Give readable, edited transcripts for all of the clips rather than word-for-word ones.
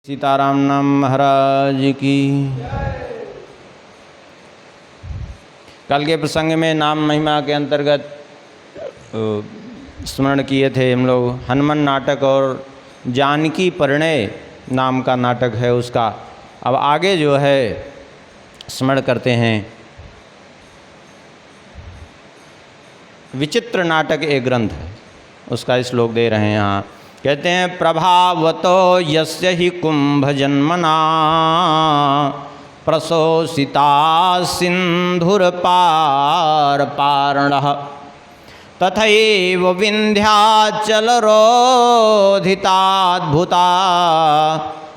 सीताराम नाम महाराज की। कल के प्रसंग में नाम महिमा के अंतर्गत स्मरण किए थे हम लोग हनुमान नाटक और जानकी परिणय नाम का नाटक है उसका। अब आगे जो है स्मरण करते हैं। विचित्र नाटक एक ग्रंथ है, उसका श्लोक दे रहे हैं यहाँ। कहते हैं प्रभावतो यस्य हि कुंभ जन्मना प्रशोषिता सिंधुर पार पारणः तथैव विंध्याचल रोधिताद्भुता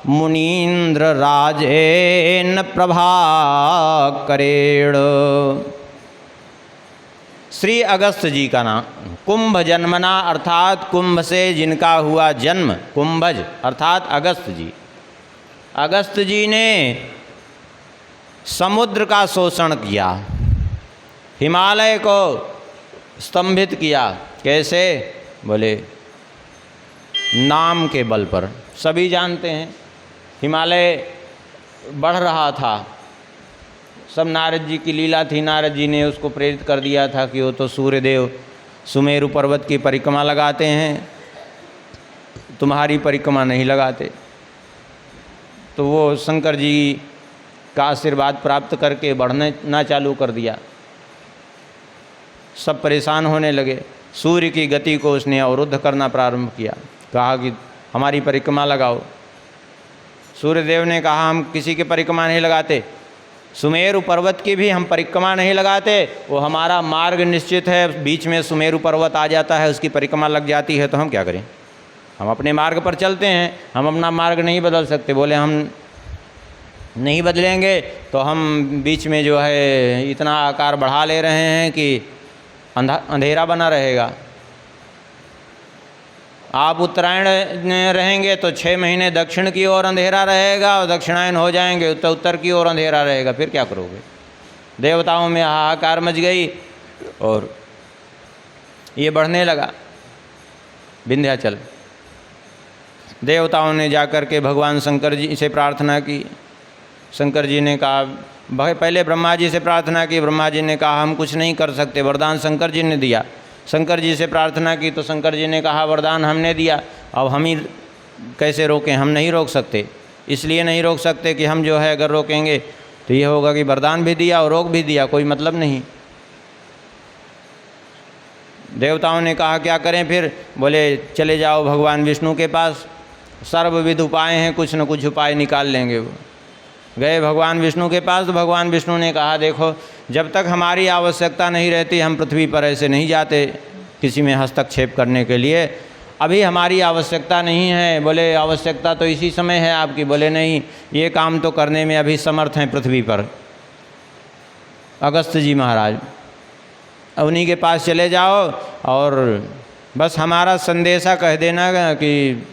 मुनीन्द्र राजेन प्रभाकरेण। श्री अगस्त जी का नाम कुंभ जन्मना अर्थात कुंभ से जिनका हुआ जन्म, कुंभज अर्थात अगस्त जी। अगस्त जी ने समुद्र का शोषण किया, हिमालय को स्तंभित किया। कैसे? बोले नाम के बल पर। सभी जानते हैं हिमालय बढ़ रहा था, सब नारद जी की लीला थी। नारद जी ने उसको प्रेरित कर दिया था कि वो तो सूर्यदेव सुमेरु पर्वत की परिक्रमा लगाते हैं, तुम्हारी परिक्रमा नहीं लगाते। तो वो शंकर जी का आशीर्वाद प्राप्त करके बढ़ना चालू कर दिया। सब परेशान होने लगे। सूर्य की गति को उसने अवरुद्ध करना प्रारंभ किया। कहा कि हमारी परिक्रमा लगाओ। सूर्यदेव ने कहा हम किसी की परिक्रमा नहीं लगाते, सुमेरु पर्वत की भी हम परिक्रमा नहीं लगाते। वो हमारा मार्ग निश्चित है, बीच में सुमेरु पर्वत आ जाता है, उसकी परिक्रमा लग जाती है, तो हम क्या करें? हम अपने मार्ग पर चलते हैं, हम अपना मार्ग नहीं बदल सकते। बोले हम नहीं बदलेंगे तो हम बीच में जो है इतना आकार बढ़ा ले रहे हैं कि अंधेरा बना रहेगा। आप उत्तरायण रहेंगे तो 6 महीने दक्षिण की ओर अंधेरा रहेगा, और दक्षिणायन हो जाएंगे तो उत्तर की ओर अंधेरा रहेगा। फिर क्या करोगे? देवताओं में हाहाकार मच गई और ये बढ़ने लगा विंध्याचल। देवताओं ने जाकर के भगवान शंकर जी से प्रार्थना की। शंकर जी ने कहा, पहले ब्रह्मा जी से प्रार्थना की। ब्रह्मा जी ने कहा हम कुछ नहीं कर सकते, वरदान शंकर जी ने दिया। शंकर जी से प्रार्थना की तो शंकर जी ने कहा वरदान हमने दिया, अब हम ही कैसे रोकें? हम नहीं रोक सकते। इसलिए नहीं रोक सकते कि हम जो है अगर रोकेंगे तो ये होगा कि वरदान भी दिया और रोक भी दिया, कोई मतलब नहीं। देवताओं ने कहा क्या करें फिर? बोले चले जाओ भगवान विष्णु के पास, सर्वविध उपाय हैं, कुछ न कुछ उपाय निकाल लेंगे। वो गए भगवान विष्णु के पास। तो भगवान विष्णु ने कहा देखो, जब तक हमारी आवश्यकता नहीं रहती हम पृथ्वी पर ऐसे नहीं जाते किसी में हस्तक्षेप करने के लिए। अभी हमारी आवश्यकता नहीं है। बोले आवश्यकता तो इसी समय है आपकी। बोले नहीं, ये काम तो करने में अभी समर्थ हैं पृथ्वी पर अगस्त जी महाराज। उन्हीं के पास चले जाओ और बस हमारा संदेशा कह देना कि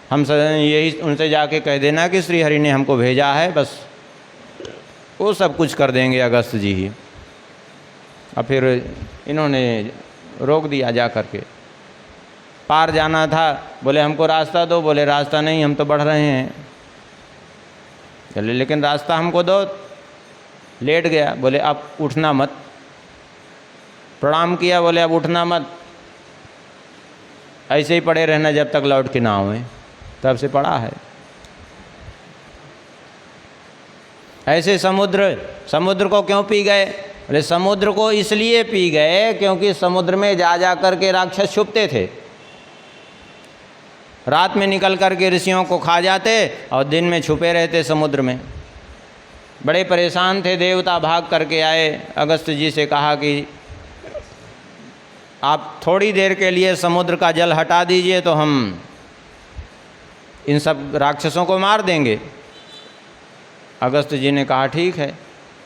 हम यही उनसे जाके कह देना कि श्री हरि ने हमको भेजा है, बस वो सब कुछ कर देंगे अगस्त जी ही। और फिर इन्होंने रोक दिया जा कर के। पार जाना था, बोले हमको रास्ता दो। बोले रास्ता नहीं, हम तो बढ़ रहे हैं। चले लेकिन रास्ता हमको दो। लेट गया। बोले अब उठना मत। प्रणाम किया। बोले अब उठना मत, ऐसे ही पड़े रहना जब तक लौट के ना आए। तब से पड़ा है ऐसे। समुद्र को क्यों पी गए? अरे समुद्र को इसलिए पी गए क्योंकि समुद्र में जा कर के राक्षस छुपते थे। रात में निकल कर के ऋषियों को खा जाते और दिन में छुपे रहते समुद्र में। बड़े परेशान थे। देवता भाग करके आए, अगस्त जी से कहा कि आप थोड़ी देर के लिए समुद्र का जल हटा दीजिए तो हम इन सब राक्षसों को मार देंगे। अगस्त जी ने कहा ठीक है।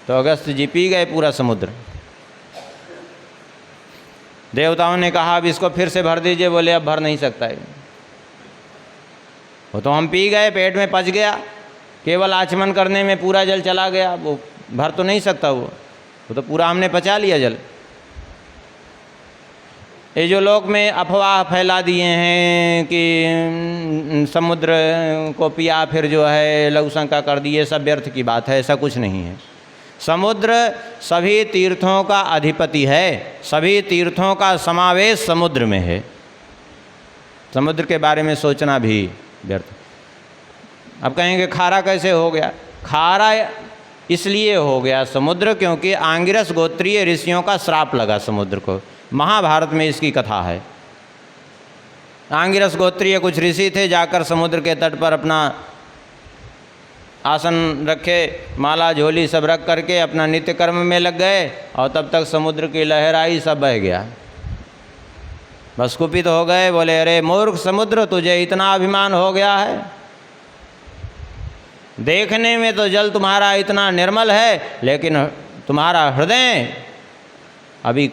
तो अगस्त जी पी गए पूरा समुद्र। देवताओं ने कहा अब इसको फिर से भर दीजिए। बोले अब भर नहीं सकता है, वो तो हम पी गए, पेट में पच गया। केवल आचमन करने में पूरा जल चला गया, वो भर तो नहीं सकता। वो तो पूरा हमने पचा लिया जल। ये जो लोक में अफवाह फैला दिए हैं कि समुद्र को पिया फिर जो है लघु शंका कर दिए, सब व्यर्थ की बात है, ऐसा कुछ नहीं है। समुद्र सभी तीर्थों का अधिपति है, सभी तीर्थों का समावेश समुद्र में है। समुद्र के बारे में सोचना भी व्यर्थ। अब कहेंगे खारा कैसे हो गया? खारा इसलिए हो गया समुद्र क्योंकि आंगिरस गोत्रीय ऋषियों का श्राप लगा समुद्र को। महाभारत में इसकी कथा है। आंगिरस गोत्रीय कुछ ऋषि थे, जाकर समुद्र के तट पर अपना आसन रखे, माला झोली सब रख करके अपना नित्य कर्म में लग गए, और तब तक समुद्र की लहर आई, सब बह गया। बस कुपित हो गए, बोले अरे मूर्ख समुद्र, तुझे इतना अभिमान हो गया है? देखने में तो जल तुम्हारा इतना निर्मल है, लेकिन तुम्हारा हृदय अभी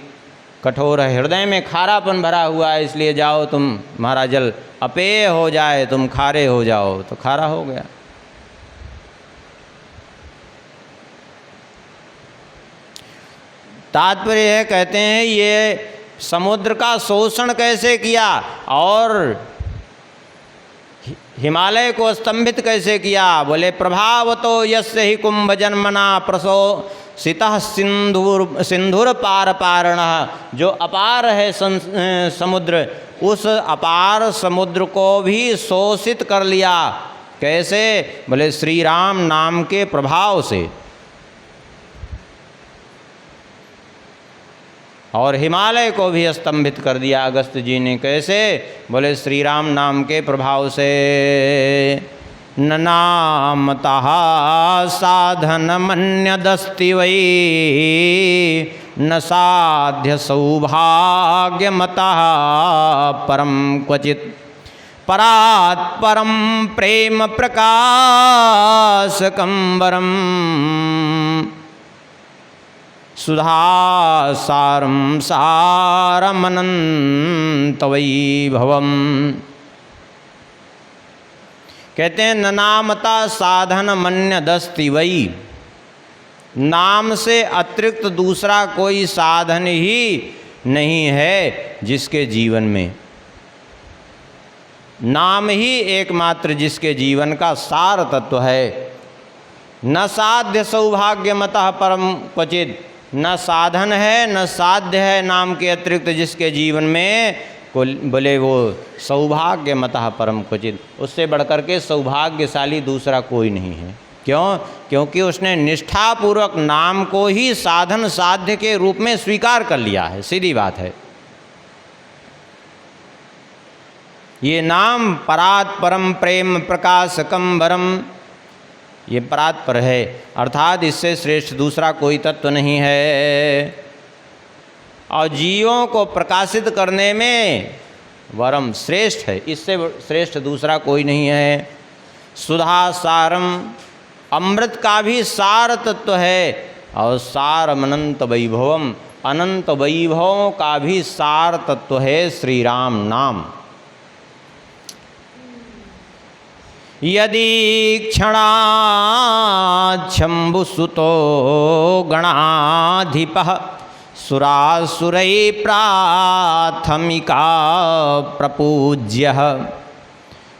कठोर है, हृदय में खारापन भरा हुआ है, इसलिए जाओ तुम्हारा जल अपेय हो जाए, तुम खारे हो जाओ। तो खारा हो गया। तात्पर्य है, कहते हैं ये समुद्र का शोषण कैसे किया और हिमालय को स्तंभित कैसे किया? बोले प्रभाव तो यस्य ही कुंभ जन्मना प्रशोषितः सिंधुर पार पारणः। जो अपार है समुद्र, उस अपार समुद्र को भी शोषित कर लिया। कैसे? बोले श्री राम नाम के प्रभाव से। और हिमालय को भी स्तंभित कर दिया अगस्त जी ने। कैसे? बोले श्री राम नाम के प्रभाव से। न नामतः साधन मन्यदस्ति वै न साध्य सौभाग्यमतः परम क्वचित् परात् परम प्रेम प्रकाशकं वरम् सुधासारं सारमनंत वैभवम्। कहते हैं न नामता साधन मन्यदस्ति वै। नाम से अतिरिक्त दूसरा कोई साधन ही नहीं है जिसके जीवन में। नाम ही एकमात्र जिसके जीवन का सार तत्व है। न साध्य सौभाग्यमतः परम क्वचित्। न साधन है न साध्य है नाम के अतिरिक्त जिसके जीवन में, बोले वो सौभाग्य मतः परम क्वचित। उससे बढ़कर के सौभाग्यशाली दूसरा कोई नहीं है। क्यों? क्योंकि उसने निष्ठापूर्वक नाम को ही साधन साध्य के रूप में स्वीकार कर लिया है। सीधी बात है। ये नाम परात् परम प्रेम प्रकाशकं वरम्, ये परात् पर है, अर्थात इससे श्रेष्ठ दूसरा कोई तत्व नहीं है। और जीवों को प्रकाशित करने में वरम श्रेष्ठ है, इससे श्रेष्ठ दूसरा कोई नहीं है। सुधा सारम, अमृत का भी सार तत्व है। और सारम अनंत वैभवम, अनंत वैभवों का भी सार तत्व है श्री राम नाम। यदि क्षणाच्छम्बुसुतो गणाधिपः सुरासुरै प्राथमिका प्रपूज्यः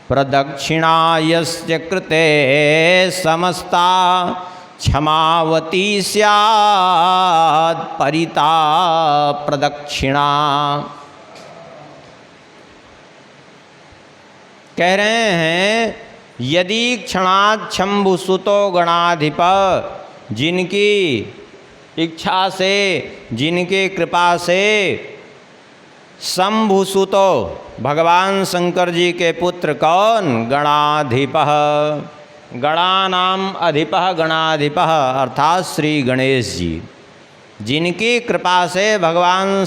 प्रदक्षिणा यस्य कृते समस्ता क्षमावती स्यात् परिता प्रदक्षिणा। कह रहे हैं यदि क्षणात् शंभुसुतो गणाधिप, जिनकी इच्छा से, जिनके कृपा से शंभुसुतो भगवान शंकर जी के पुत्र कौन? गणाधिपः, गणानाम अधिपः गणाधिपः अर्थात श्री गणेश जी। जिनकी कृपा से भगवान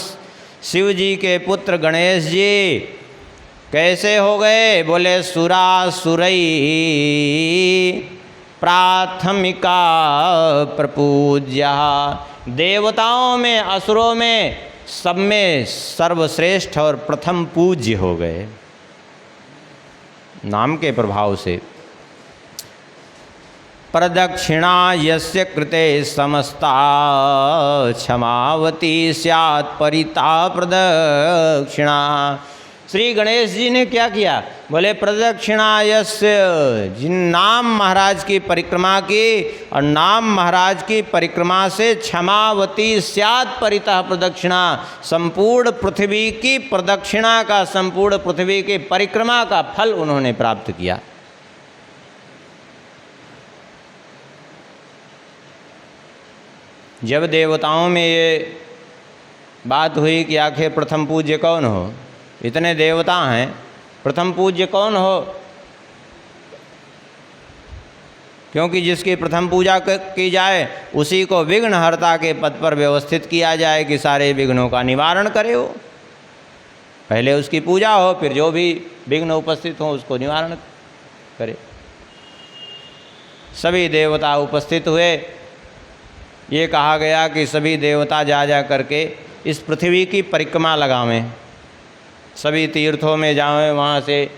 शिव जी के पुत्र गणेश जी कैसे हो गए? बोले सुरासुरै प्राथमिका प्रपूज्य। देवताओं में, असुरों में, सब में सर्वश्रेष्ठ और प्रथम पूज्य हो गए नाम के प्रभाव से। प्रदक्षिणा यस्य कृते समस्ता क्षमावती स्यात् परिता प्रदक्षिणा। श्री गणेश जी ने क्या किया? बोले प्रदक्षिणा यस्य, जिन नाम महाराज की परिक्रमा की और नाम महाराज की परिक्रमा से क्षमावती स्यात् परितः प्रदक्षिणा, संपूर्ण पृथ्वी की प्रदक्षिणा का, संपूर्ण पृथ्वी की परिक्रमा का फल उन्होंने प्राप्त किया। जब देवताओं में ये बात हुई कि आखिर प्रथम पूज्य कौन हो, इतने देवता हैं, प्रथम पूज्य कौन हो? क्योंकि जिसकी प्रथम पूजा की जाए उसी को विघ्नहर्ता के पद पर व्यवस्थित किया जाए कि सारे विघ्नों का निवारण करे। हो पहले उसकी पूजा हो, फिर जो भी विघ्न उपस्थित हो उसको निवारण करे। सभी देवता उपस्थित हुए। ये कहा गया कि सभी देवता जा करके इस पृथ्वी की परिक्रमा लगावें, सभी तीर्थों में जाएं, वहाँ से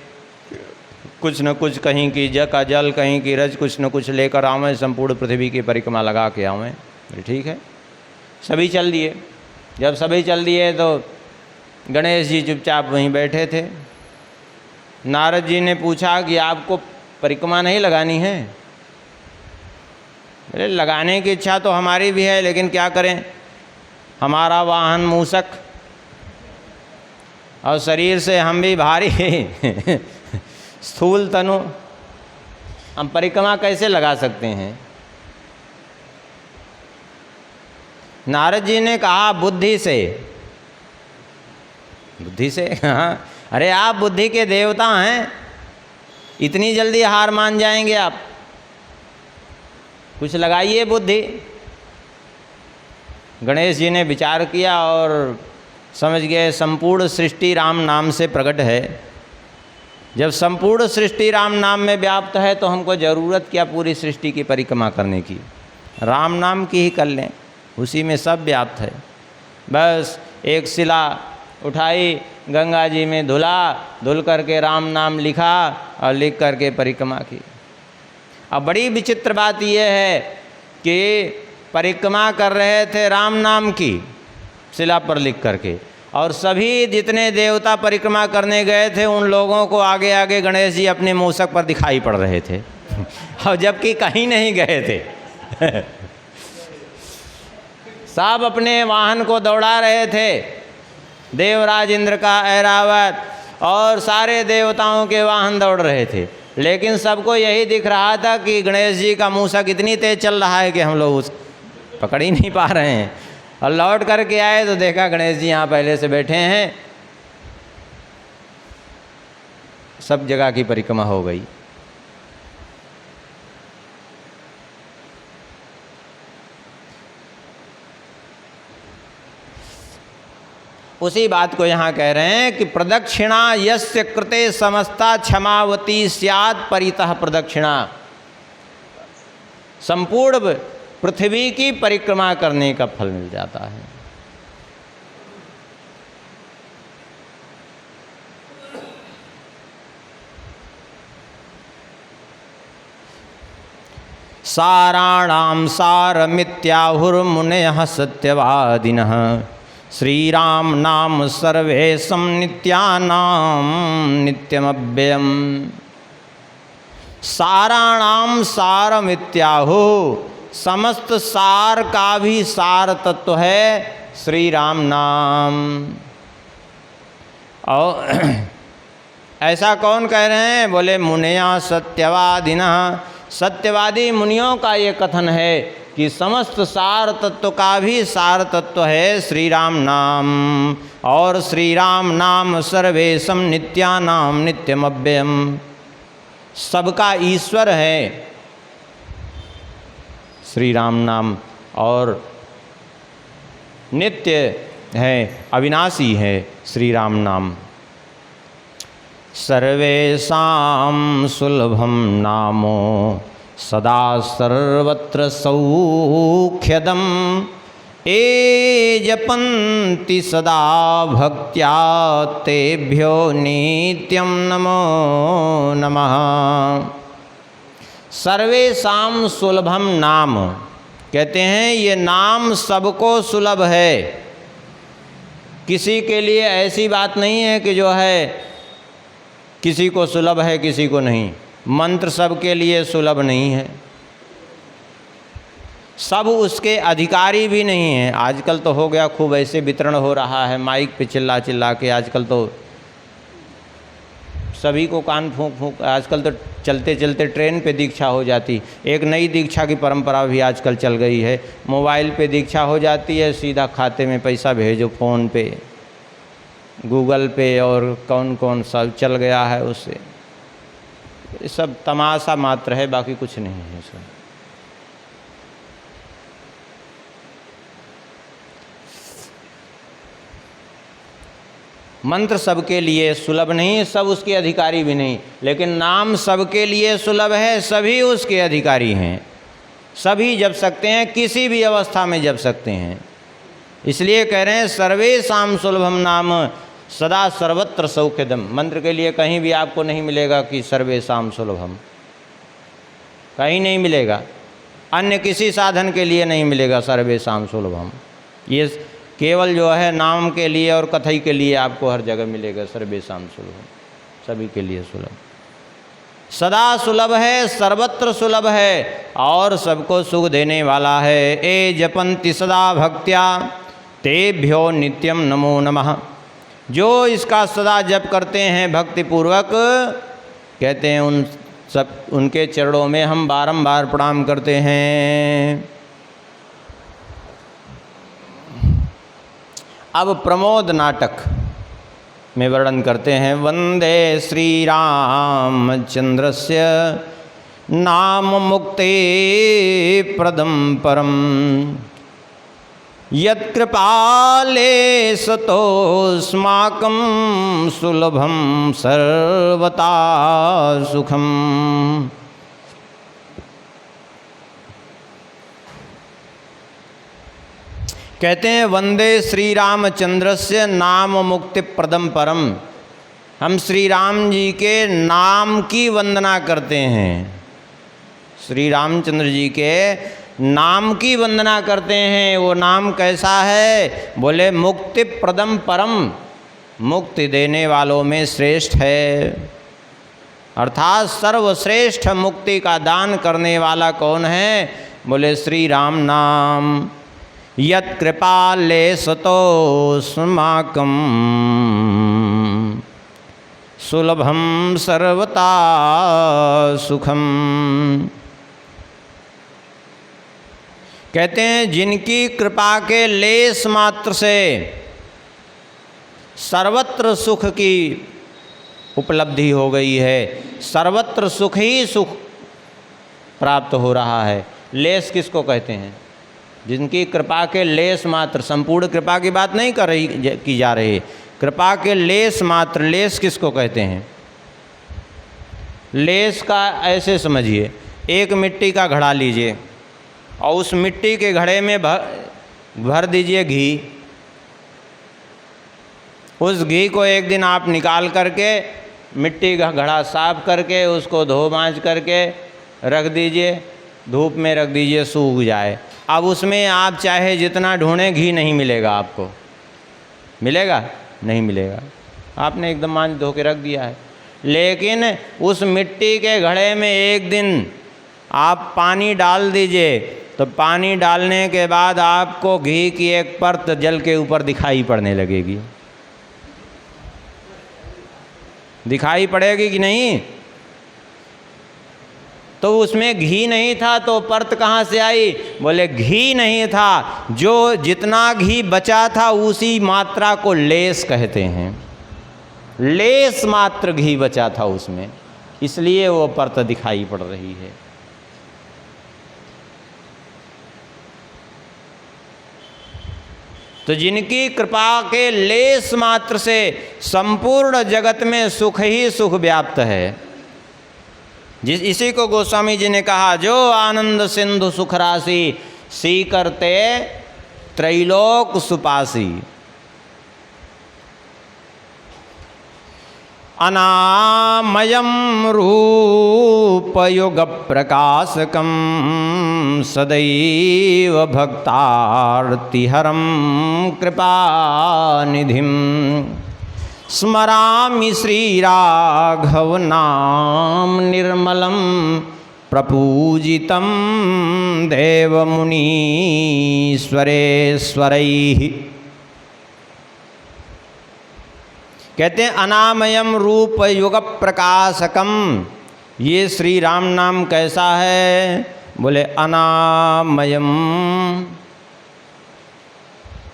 कुछ न कुछ, कहीं की का जल, कहीं की रज, कुछ न कुछ लेकर आवें, संपूर्ण पृथ्वी की परिक्रमा लगा के आवें। ठीक है, सभी चल दिए। जब सभी चल दिए तो गणेश जी चुपचाप वहीं बैठे थे। नारद जी ने पूछा कि आपको परिक्रमा नहीं लगानी है? बोले लगाने की इच्छा तो हमारी भी है, लेकिन क्या करें, हमारा वाहन मूषक और शरीर से हम भी भारी स्थूल तनु, हम परिक्रमा कैसे लगा सकते हैं? नारद जी ने कहा बुद्धि से। बुद्धि से? हाँ, अरे आप बुद्धि के देवता हैं, इतनी जल्दी हार मान जाएंगे आप? कुछ लगाइए बुद्धि। गणेश जी ने विचार किया और समझ गए संपूर्ण सृष्टि राम नाम से प्रकट है। जब संपूर्ण सृष्टि राम नाम में व्याप्त है तो हमको ज़रूरत क्या पूरी सृष्टि की परिक्रमा करने की? राम नाम की ही कर लें, उसी में सब व्याप्त है। बस एक शिला उठाई, गंगा जी में धुला, धुल करके राम नाम लिखा और लिख करके परिक्रमा की। अब बड़ी विचित्र बात यह है कि परिक्रमा कर रहे थे राम नाम की शिला पर लिख करके, और सभी जितने देवता परिक्रमा करने गए थे उन लोगों को आगे आगे गणेश जी अपने मूषक पर दिखाई पड़ रहे थे और जबकि कहीं नहीं गए थे सब अपने वाहन को दौड़ा रहे थे। देवराज इंद्र का ऐरावत और सारे देवताओं के वाहन दौड़ रहे थे, लेकिन सबको यही दिख रहा था कि गणेश जी का मूषक इतनी तेज चल रहा है कि हम लोग उस पकड़ ही नहीं पा रहे हैं। और लौट करके आए तो देखा गणेश जी यहाँ पहले से बैठे हैं। सब जगह की परिक्रमा हो गई। उसी बात को यहाँ कह रहे हैं कि प्रदक्षिणा यस्य कृते समस्ता क्षमावती स्यात् परितः प्रदक्षिणा, संपूर्ण पृथ्वी की परिक्रमा करने का फल मिल जाता है। साराणां सारमित्याहुर्मुनयः सत्यवादिनः श्रीराम नाम सर्वेशं नित्यानां नित्यमव्ययम्। साराणाम सारमित्याहु, समस्त सार का भी सार तत्व है श्री राम नाम। और ऐसा कौन कह रहे हैं? बोले मुनिया सत्यवादिनः, सत्यवादी मुनियों का ये कथन है कि समस्त सार तत्व का भी सार तत्व है श्री राम नाम, और श्री राम नाम सर्वेशम नित्यानाम नित्यमव्ययम्, सबका ईश्वर है श्री राम नाम, और नित्य है, अविनाशी है श्री राम नाम। सर्वेषां सुलभम नामो सदा सर्वत्र सौख्यदम, ये जपन्ति सदा भक्त्या तेभ्यो नित्यं नमो नमः। सर्वेषां सुलभम नाम, कहते हैं ये नाम सबको सुलभ है। किसी के लिए ऐसी बात नहीं है कि जो है किसी को सुलभ है किसी को नहीं। मंत्र सबके लिए सुलभ नहीं है, सब उसके अधिकारी भी नहीं हैं। आजकल तो हो गया खूब ऐसे वितरण हो रहा है माइक पे चिल्ला चिल्ला के, आजकल तो सभी को कान फूंक फूंक, आजकल तो चलते चलते ट्रेन पे दीक्षा हो जाती। एक नई दीक्षा की परंपरा भी आजकल चल गई है, मोबाइल पे दीक्षा हो जाती है, सीधा खाते में पैसा भेजो, फ़ोन पे, गूगल पे और कौन कौन सब चल गया है उससे। ये सब तमाशा मात्र है, बाकी कुछ नहीं है सब। मंत्र सबके लिए सुलभ नहीं, सब उसके अधिकारी भी नहीं, लेकिन नाम सबके लिए सुलभ है, सभी उसके अधिकारी हैं, सभी जप सकते हैं, किसी भी अवस्था में जप सकते हैं। इसलिए कह रहे हैं सर्वेषां सुलभम नाम सदा सर्वत्र सौख्यदम। मंत्र के लिए कहीं भी आपको नहीं मिलेगा कि सर्वेषां सुलभम, कहीं नहीं मिलेगा, अन्य किसी साधन के लिए नहीं मिलेगा सर्वेषां सुलभम। ये केवल जो है नाम के लिए और कथई के लिए आपको हर जगह मिलेगा सर्वेषां सुलभम, सभी के लिए सुलभ, सदा सुलभ है, सर्वत्र सुलभ है और सबको सुख देने वाला है। ए जपन्ति सदा भक्त्या तेभ्यो नित्यम नमो नमः। जो इसका सदा जप करते हैं भक्ति पूर्वक, कहते हैं उन सब उनके चरणों में हम बारंबार प्रणाम करते हैं। अब प्रमोद नाटक में वर्णन करते हैं। वंदे श्री रामचंद्रस्य नाम मुक्ति प्रदम परम, यत्कृपाले सतोस्माकं सुलभम सर्वता सुखम। कहते हैं वंदे श्री रामचंद्रस्य नाम मुक्ति प्रदम परम। हम श्री राम जी के नाम की वंदना करते हैं, श्री रामचंद्र जी के नाम की वंदना करते हैं। वो नाम कैसा है? बोले मुक्ति प्रदम परम, मुक्ति देने वालों में श्रेष्ठ है, अर्थात सर्वश्रेष्ठ मुक्ति का दान करने वाला कौन है? बोले श्री राम नाम। यत्कृपाले सतोस्माकं सुलभम सर्वता सुखम। कहते हैं जिनकी कृपा के लेस मात्र से सर्वत्र सुख की उपलब्धि हो गई है, सर्वत्र सुख ही सुख प्राप्त हो रहा है। लेस किसको कहते हैं? जिनकी कृपा के लेस मात्र, संपूर्ण कृपा की बात नहीं की जा रही, कृपा के लेस मात्र। लेस किसको कहते हैं? लेस का ऐसे समझिए, एक मिट्टी का घड़ा लीजिए और उस मिट्टी के घड़े में भर दीजिए घी। उस घी को एक दिन आप निकाल करके मिट्टी का घड़ा साफ करके उसको धो मांज करके रख दीजिए, धूप में रख दीजिए, सूख जाए। अब उसमें आप चाहे जितना ढूंढें घी नहीं मिलेगा आपको, मिलेगा? नहीं मिलेगा। आपने एकदम मांझ धो के रख दिया है, लेकिन उस मिट्टी के घड़े में एक दिन आप पानी डाल दीजिए, तो पानी डालने के बाद आपको घी की एक परत जल के ऊपर दिखाई पड़ने लगेगी। दिखाई पड़ेगी कि नहीं? तो उसमें घी नहीं था तो परत कहाँ से आई? बोले घी नहीं था, जो जितना घी बचा था उसी मात्रा को लेस कहते हैं। लेस मात्र घी बचा था उसमें, इसलिए वो परत दिखाई पड़ रही है। तो जिनकी कृपा के लेस मात्र से संपूर्ण जगत में सुख ही सुख व्याप्त है, इसी को गोस्वामी जी ने कहा, जो आनंद सिंधु सुख राशि सी करते त्रैलोक सुपासी। अनामयं रूपयुगप्रकाशकं सदैव भक्तार्तिहरं कृपानिधिं स्मरामि श्रीराघवनाम निर्मलं प्रपूजितं देवमुनीश्वरेश्वरैः। कहते हैं अनामयम रूप युग प्रकाशकम, ये श्री राम नाम कैसा है? बोले अनामयम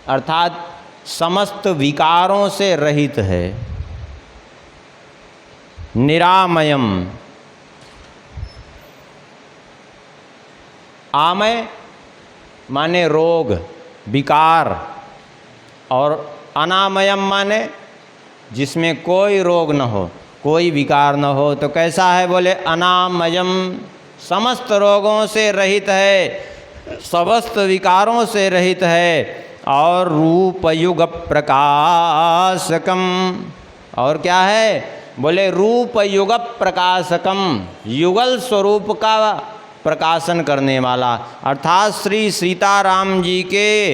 अर्थात समस्त विकारों से रहित है। निरामयम, आमय माने रोग विकार, और अनामयम माने जिसमें कोई रोग न हो, कोई विकार न हो। तो कैसा है? बोले अनामयम, समस्त रोगों से रहित है, समस्त विकारों से रहित है। और रूपयुग प्रकाशकम, और क्या है? बोले रूपयुग प्रकाशकम, युगल स्वरूप का प्रकाशन करने वाला, अर्थात श्री सीताराम जी के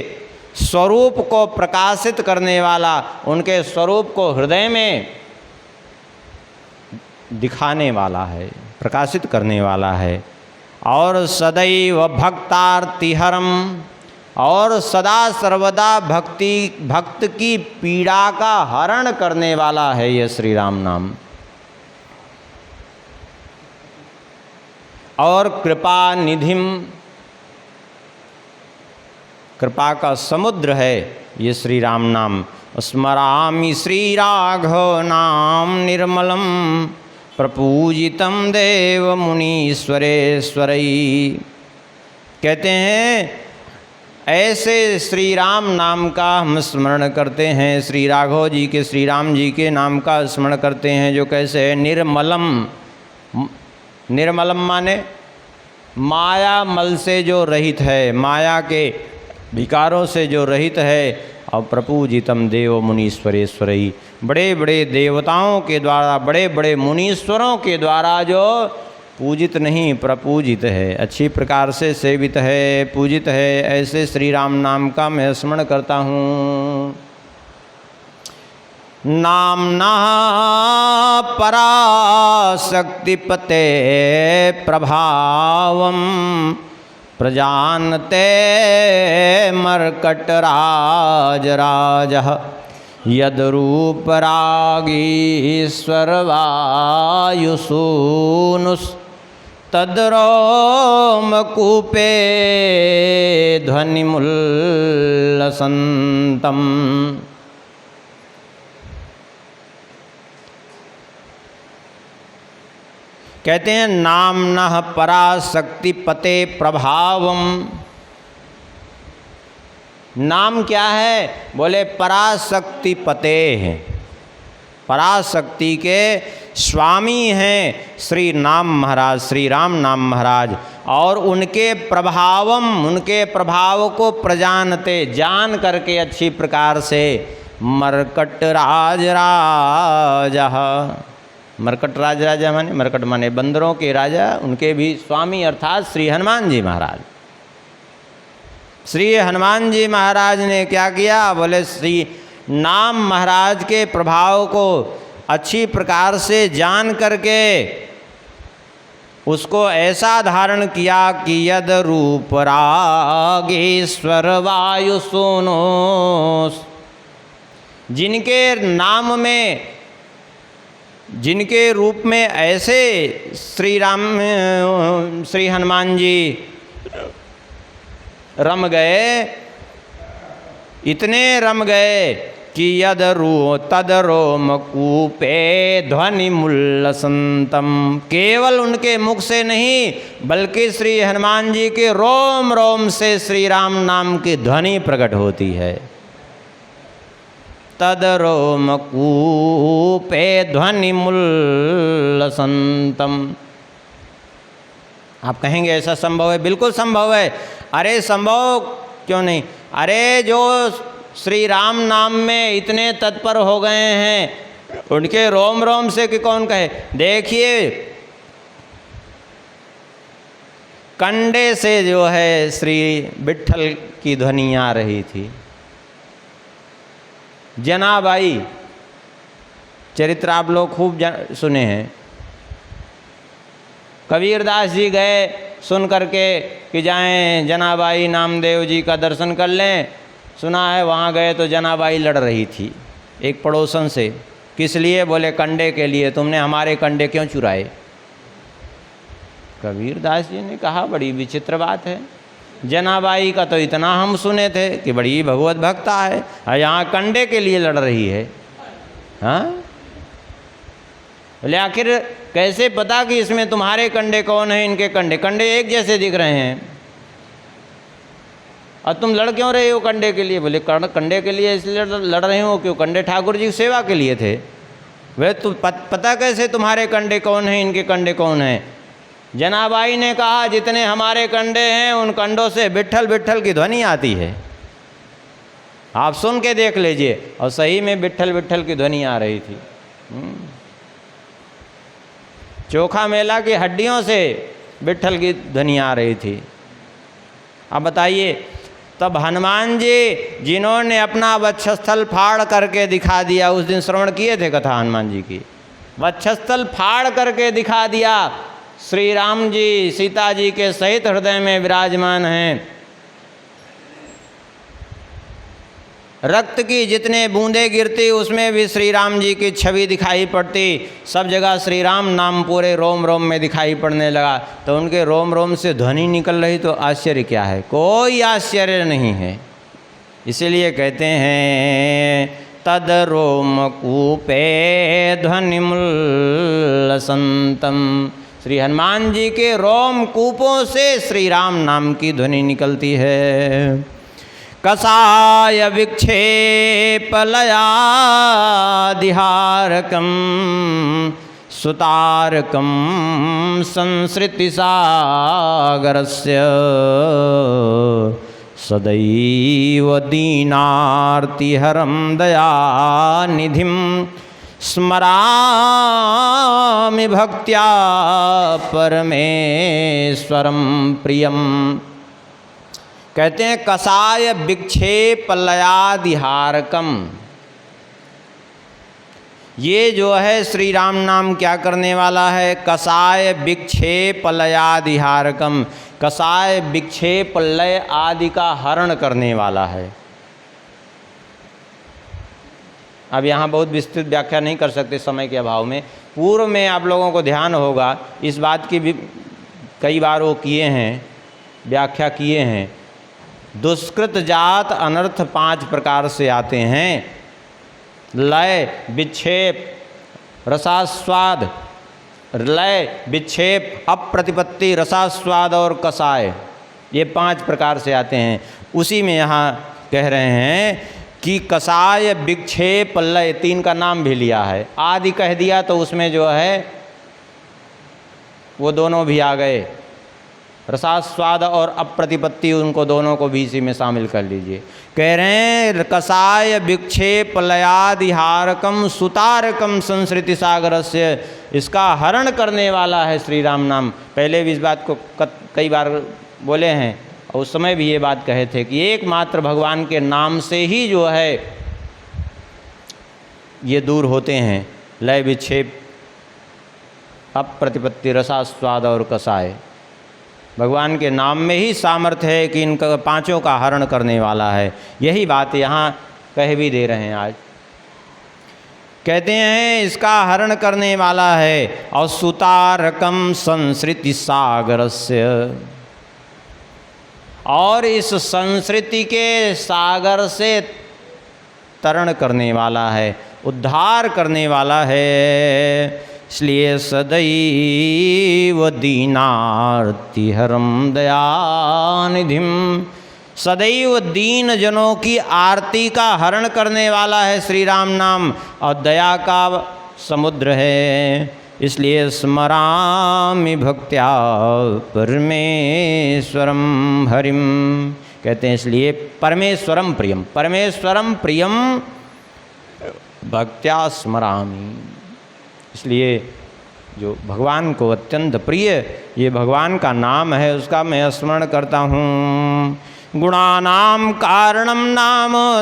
स्वरूप को प्रकाशित करने वाला, उनके स्वरूप को हृदय में दिखाने वाला है, प्रकाशित करने वाला है। और सदैव भक्तार्तिहरम, और सदा सर्वदा भक्त की पीड़ा का हरण करने वाला है यह श्री राम नाम। और कृपा निधिम, कृपा का समुद्र है ये श्री राम नाम। स्मरामि श्री राघव नाम निर्मलम प्रपूजितम देव मुनीश्वरेश्वरई। कहते हैं ऐसे श्री राम नाम का हम स्मरण करते हैं, श्री राघव जी के, श्री राम जी के नाम का स्मरण करते हैं, जो कैसे है? निर्मलम, निर्मलम माने माया मल से जो रहित है, माया के विकारों से जो रहित है। और प्रपूजितम देव मुनीश्वरेश्वरई, बड़े बड़े देवताओं के द्वारा, बड़े बड़े मुनीश्वरों के द्वारा जो पूजित नहीं प्रपूजित है, अच्छी प्रकार से सेवित है, पूजित है, ऐसे श्री राम नाम का मैं स्मरण करता हूँ। नामना पराशक्तिपते प्रभावम प्रजानते मर्कटराजराजः यद्रूपरागीश्वरवायुसूनुस्तद्रोमकूपे ध्वनिमुल्लसन्तम्। कहते हैं नामनः पराशक्ति पते प्रभावम। नाम क्या है? बोले पराशक्ति पते हैं, पराशक्ति के स्वामी हैं श्री नाम महाराज, श्री राम नाम महाराज। और उनके प्रभावम, उनके प्रभाव को प्रजानते, जान करके अच्छी प्रकार से मरकट राज राजा, मरकट राज राजा माने, मरकट माने बंदरों के राजा, उनके भी स्वामी अर्थात श्री हनुमान जी महाराज। श्री हनुमान जी महाराज ने क्या किया? बोले श्री नाम महाराज के प्रभाव को अच्छी प्रकार से जान करके उसको ऐसा धारण किया कि यद रूप रागेश्वर वायु सोनो, जिनके नाम में, जिनके रूप में ऐसे श्री राम, श्री हनुमान जी रम गए, इतने रम गए कि यद तदरोम कूपे ध्वनि मुल्लसंतम, केवल उनके मुख से नहीं बल्कि श्री हनुमान जी के रोम रोम से श्री राम नाम की ध्वनि प्रकट होती है। तदरोम कूपे ध्वनि मुल्लसंतम। आप कहेंगे ऐसा संभव है? बिल्कुल संभव है। अरे संभव क्यों नहीं? अरे जो श्री राम नाम में इतने तत्पर हो गए हैं, उनके रोम रोम से कि कौन कहे। देखिए कंडे से जो है श्री विट्ठल की ध्वनि आ रही थी। जनाबाई चरित्र आप लोग खूब सुने हैं। कबीरदास जी गए सुन करके कि जाएं जनाबाई नामदेव जी का दर्शन कर लें। सुना है वहाँ गए तो जनाबाई लड़ रही थी एक पड़ोसन से। किस लिए? बोले कंडे के लिए। तुमने हमारे कंडे क्यों चुराए? कबीरदास जी ने कहा बड़ी विचित्र बात है। जनाबाई का तो इतना हम सुने थे कि बड़ी भगवत भक्ता है, यहाँ कंडे के लिए लड़ रही है। हाँ, बोले आखिर कैसे पता कि इसमें तुम्हारे कंडे कौन है, इनके कंडे? कंडे एक जैसे दिख रहे हैं और तुम लड़ क्यों रहे हो कंडे के लिए? बोले कंडे के लिए इसलिए लड़ रहे हो क्यों? कंडे ठाकुर जी की सेवा के लिए थे। वे तो पता कैसे तुम्हारे कंडे कौन हैं, इनके कंडे कौन हैं? जनाबाई ने कहा जितने हमारे कंडे हैं उन कंडों से विट्ठल विट्ठल की ध्वनि आती है, आप सुन के देख लीजिए। और सही में विट्ठल विट्ठल की ध्वनि आ रही थी। चोखा मेला की हड्डियों से विट्ठल की ध्वनि आ रही थी। अब बताइए, तब हनुमान जी जिन्होंने अपना वक्षस्थल फाड़ करके दिखा दिया, उस दिन श्रवण किए थे कथा हनुमान जी की, वक्षस्थल फाड़ करके दिखा दिया। श्री राम जी सीता जी के सहित हृदय में विराजमान हैं। रक्त की जितने बूंदें गिरती उसमें भी श्री राम जी की छवि दिखाई पड़ती। सब जगह श्री राम नाम पूरे रोम रोम में दिखाई पड़ने लगा। तो उनके रोम रोम से ध्वनि निकल रही तो आश्चर्य क्या है? कोई आश्चर्य नहीं है। इसीलिए कहते हैं तद रोम कूपे ध्वनिमुल्लसंतम। श्री हनुमान जी के रोम कूपों से श्री राम नाम की ध्वनि निकलती है। कसाय विक्षेपलयादिहारकं सुतारकं संसृतिसागरस्य सदैव दीनार्तिहरं दयानिधिं स्मरामि भक्त्या परमेश्वरं प्रियम। कहते हैं कसाय विक्षेप लयादिहारकम। ये जो है श्री राम नाम क्या करने वाला है? कसाय विक्षेप लयादिहारकम। कसाय विक्षेप लय आदि का हरण करने वाला है। अब यहाँ बहुत विस्तृत व्याख्या नहीं कर सकते समय के अभाव में। पूर्व में आप लोगों को ध्यान होगा इस बात की भी कई बार वो किए हैं, व्याख्या किए हैं। दुष्कृत जात अनर्थ 5 प्रकार से आते हैं। लय, विक्षेप, रसास्वाद, लय, विक्षेप, अप्रतिपत्ति, रसास्वाद और कसाय, ये 5 प्रकार से आते हैं। उसी में यहाँ कह रहे हैं कि कसाय विक्षेप लय 3 का नाम भी लिया है। आदि कह दिया तो उसमें जो है वो दोनों भी आ गए। रसास्वाद और अप्रतिपत्ति, उनको दोनों को भी इसी में शामिल कर लीजिए। कह रहे हैं कसाय विक्षेप लयादिहारकम सुतारकम संसृति सागरस्य। इसका हरण करने वाला है श्री राम नाम। पहले भी इस बात को कई बार बोले हैं और उस समय भी ये बात कहे थे कि एकमात्र भगवान के नाम से ही जो है ये दूर होते हैं। लय, विक्षेप, अप्रतिपत्ति, रसास्वाद और कसाय। भगवान के नाम में ही सामर्थ्य है कि इनका 5 का हरण करने वाला है। यही बात यहाँ कह भी दे रहे हैं आज। कहते हैं इसका हरण करने वाला है। और सुतारकम संसृति सागरस्य, और इस संसृति के सागर से तरण करने वाला है, उद्धार करने वाला है। इसलिए सदैव दीनार्तिहरं दयानिधिं। सदैव दीन जनों की आरती का हरण करने वाला है श्री राम नाम, और दया का समुद्र है। इसलिए स्मरामि भक्त्या परमेश्वरम हरिम। कहते हैं इसलिए परमेश्वरम प्रियम। परमेश्वरम प्रियम भक्त्या स्मरामि। इसलिए जो भगवान को अत्यंत प्रिय ये भगवान का नाम है, उसका मैं स्मरण करता हूँ। गुणानां कारणं नाम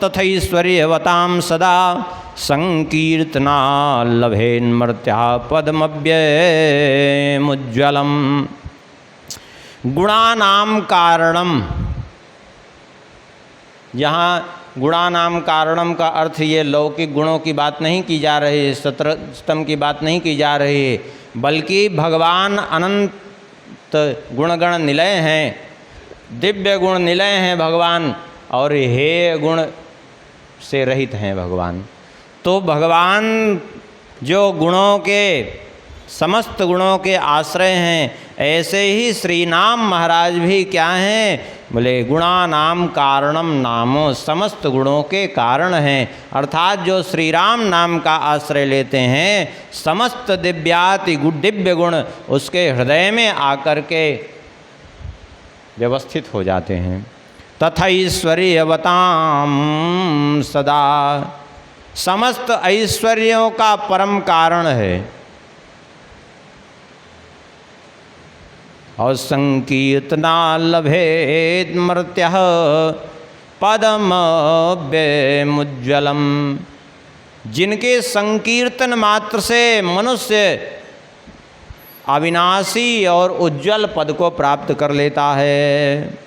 तथैश्वर्यवतां सदा संकीर्तना लभेन्मर्त्या पदमव्ययमुज्ज्वलम्। गुणानां कारणम, यहाँ गुणानाम कारणम का अर्थ ये लौकिक गुणों की बात नहीं की जा रही है, सतरस्तम की बात नहीं की जा रही है, बल्कि भगवान अनंत गुणगण निलय हैं, दिव्य गुण निलय हैं भगवान, और हे गुण से रहित हैं भगवान। तो भगवान जो गुणों के समस्त गुणों के आश्रय हैं, ऐसे ही श्री नाम महाराज भी क्या हैं? बोले गुणानाम कारणम नामो, समस्त गुणों के कारण हैं। अर्थात जो श्री राम नाम का आश्रय लेते हैं, समस्त दिव्याति दिव्य गुण उसके हृदय में आकर के व्यवस्थित हो जाते हैं। तथैश्वर्यवतां सदा, समस्त ऐश्वर्यों का परम कारण है। और संकीर्तना लभेत मर्त्यः पदमव्ययमुज्ज्वलम्, जिनके संकीर्तन मात्र से मनुष्य अविनाशी और उज्ज्वल पद को प्राप्त कर लेता है,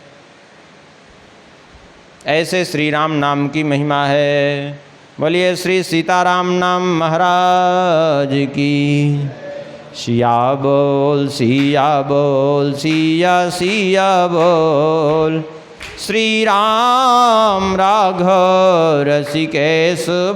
ऐसे श्री राम नाम की महिमा है। बोलिए श्री सीताराम नाम महाराज की। सिया बोल सिया बोल, सिया सिया बोल, श्री राम राघव रसिकेश बोल।